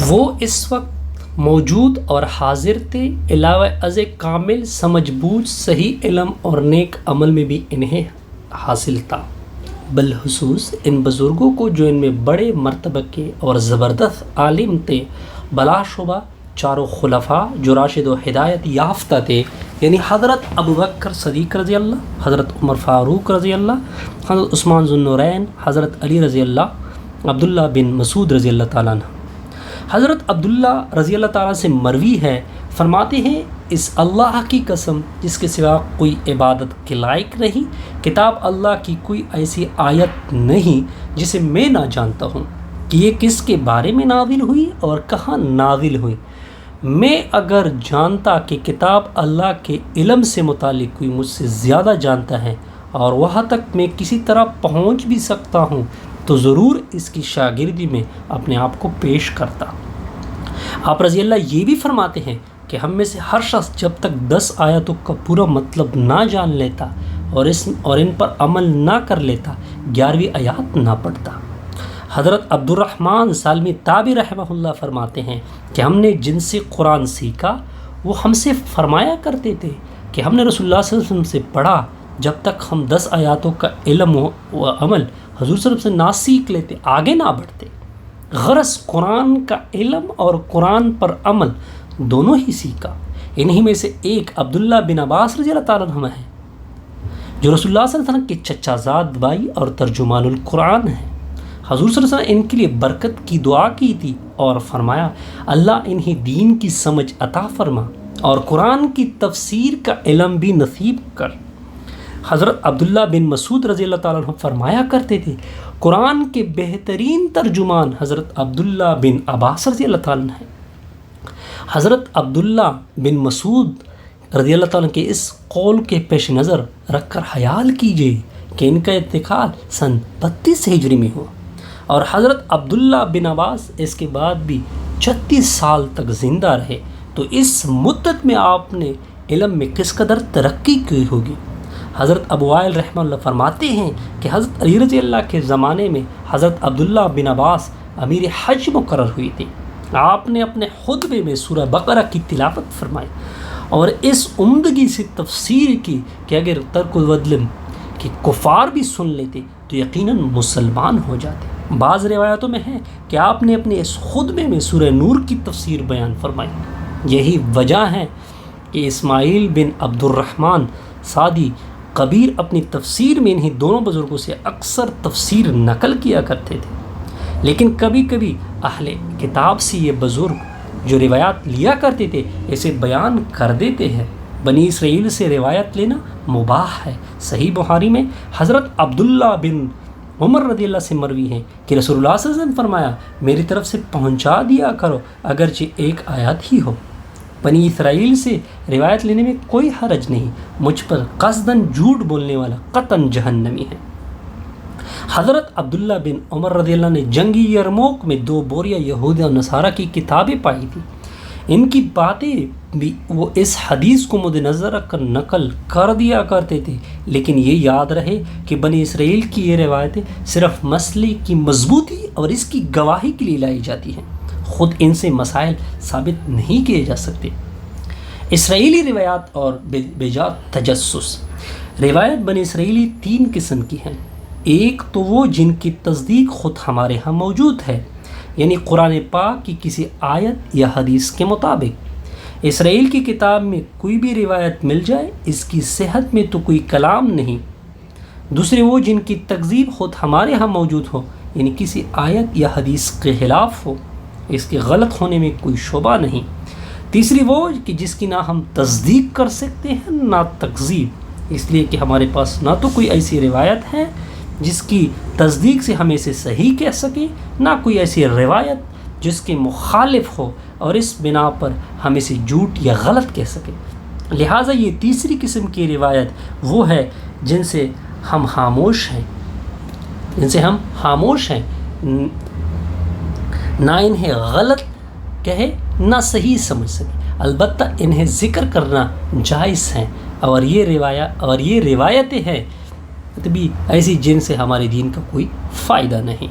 وہ اس وقت موجود اور حاضر تھے، علاوہ از کامل سمجھ بوجھ، صحیح علم اور نیک عمل میں بھی انہیں حاصل تھا۔ بالخصوص ان بزرگوں کو جو ان میں بڑے مرتبہ کے اور زبردست عالم تھے، بلا شبہ چاروں خلفاء جو راشد و ہدایت یافتہ تھے، یعنی حضرت ابوبکر صدیق رضی اللہ، حضرت عمر فاروق رضی اللہ، حضرت عثمان ذو النورین، حضرت علی رضی اللہ، عبداللہ بن مسعود رضی اللہ تعالیٰ عنہ۔ حضرت عبداللہ رضی اللہ تعالیٰ سے مروی ہے، فرماتے ہیں اس اللہ کی قسم جس کے سوا کوئی عبادت کے لائق نہیں، کتاب اللہ کی کوئی ایسی آیت نہیں جسے میں نہ جانتا ہوں کہ یہ کس کے بارے میں نازل ہوئی اور کہاں نازل ہوئی۔ میں اگر جانتا کہ کتاب اللہ کے علم سے متعلق کوئی مجھ سے زیادہ جانتا ہے اور وہاں تک میں کسی طرح پہنچ بھی سکتا ہوں تو ضرور اس کی شاگردی میں اپنے آپ کو پیش کرتا۔ آپ رضی اللہ یہ بھی فرماتے ہیں کہ ہم میں سے ہر شخص جب تک 10 آیاتوں کا پورا مطلب نہ جان لیتا اور ان پر عمل نہ کر لیتا 11ویں آیات نہ پڑھتا۔ حضرت عبد الرحمن سالمی تابعی رحمہ اللہ فرماتے ہیں کہ ہم نے جن سے قرآن سیکھا وہ ہم سے فرمایا کرتے تھے کہ ہم نے رسول اللہ صلی اللہ علیہ وسلم سے پڑھا، جب تک ہم 10 آیاتوں کا علم و عمل حضور صلی اللہ علیہ وسلم سے نہ سیکھ لیتے آگے نہ بڑھتے۔ غرض قرآن کا علم اور قرآن پر عمل دونوں ہی سیکھا۔ انہی میں سے ایک عبداللہ بن عباس رضی اللہ تعالیٰ عنہ ہیں جو رسول اللہ صلی اللہ علیہ وسلم کے چچا زاد بھائی اور ترجمان القرآن ہیں۔ حضور صلی اللہ علیہ وسلم ان کے لیے برکت کی دعا کی تھی اور فرمایا اللہ انہیں دین کی سمجھ عطا فرما اور قرآن کی تفسیر کا علم بھی نصیب کر۔ حضرت عبداللہ بن مسعود رضی اللہ تعالیٰ عنہ فرمایا کرتے تھے قرآن کے بہترین ترجمان حضرت عبداللہ بن عباس رضی اللہ تعالیٰ عنہ ہیں۔ حضرت عبداللہ بن مسعود رضی اللہ تعالیٰ عنہ کے اس قول کے پیش نظر رکھ کر خیال کیجئے کہ ان کا انتقال سن 32 ہجری میں ہوا اور حضرت عبداللہ بن عباس اس کے بعد بھی 36 سال تک زندہ رہے، تو اس مدت میں آپ نے علم میں کس قدر ترقی کی ہوگی۔ حضرت ابو وائل رحمہ اللہ فرماتے ہیں کہ حضرت علی رضی اللہ کے زمانے میں حضرت عبداللہ بن عباس امیر حج مقرر ہوئی تھی۔ آپ نے اپنے خطبے میں سورہ بقرہ کی تلاوت فرمائی اور اس عمدگی سے تفسیر کی کہ اگر ترک الودلم کہ کفار بھی سن لیتے تو یقیناً مسلمان ہو جاتے۔ بعض روایتوں میں ہے کہ آپ نے اپنے اس خطبے میں سورہ نور کی تفسیر بیان فرمائی۔ یہی وجہ ہے کہ اسماعیل بن عبد الرحمن سعدی کبیر اپنی تفسیر میں انہیں دونوں بزرگوں سے اکثر تفسیر نقل کیا کرتے تھے، لیکن کبھی کبھی اہل کتاب سے یہ بزرگ جو روایات لیا کرتے تھے اسے بیان کر دیتے ہیں۔ بنی اسرائیل سے روایت لینا مباح ہے۔ صحیح بخاری میں حضرت عبداللہ بن عمر رضی اللہ سے مروی ہے کہ رسول اللہ صلی اللہ علیہ وسلم فرمایا میری طرف سے پہنچا دیا کرو اگرچہ ایک آیت ہی ہو۔ بنی اسرائیل سے روایت لینے میں کوئی حرج نہیں، مجھ پر قصداً جھوٹ بولنے والا قطعاً جہنمی ہے۔ حضرت عبداللہ بن عمر رضی اللہ نے جنگی یرموک میں 2 بوریاں یہود اور نصارہ کی کتابیں پائی تھی۔ ان کی باتیں بھی وہ اس حدیث کو مد نظر رکھ کر نقل کر دیا کرتے تھے، لیکن یہ یاد رہے کہ بنی اسرائیل کی یہ روایتیں صرف مسئلے کی مضبوطی اور اس کی گواہی کے لیے لائی جاتی ہیں، خود ان سے مسائل ثابت نہیں کیے جا سکتے۔ اسرائیلی روایات اور بجا تجسس۔ روایت بنی اسرائیلی 3 قسم کی ہیں۔ ایک تو وہ جن کی تصدیق خود ہمارے ہاں موجود ہے، یعنی قرآن پاک کی کسی آیت یا حدیث کے مطابق۔ اسرائیل کی کتاب میں کوئی بھی روایت مل جائے اس کی صحت میں تو کوئی کلام نہیں۔ دوسرے وہ جن کی تکذیب خود ہمارے ہاں موجود ہو، یعنی کسی آیت یا حدیث کے خلاف ہو، اس کے غلط ہونے میں کوئی شبہ نہیں۔ تیسری وہ کہ جس کی نہ ہم تصدیق کر سکتے ہیں نہ تکذیب، اس لیے کہ ہمارے پاس نہ تو کوئی ایسی روایت ہے جس کی تصدیق سے ہم اسے صحیح کہہ سکیں، نہ کوئی ایسی روایت جس کے مخالف ہو اور اس بنا پر ہم اسے جھوٹ یا غلط کہہ سکیں۔ لہٰذا یہ تیسری قسم کی روایت وہ ہے جن سے ہم خاموش ہیں، نہ انہیں غلط کہے نہ صحیح سمجھ سکے، البتہ انہیں ذکر کرنا جائز ہے، اور یہ روایتیں ہیں بھی ایسی جن سے ہمارے دین کا کوئی فائدہ نہیں۔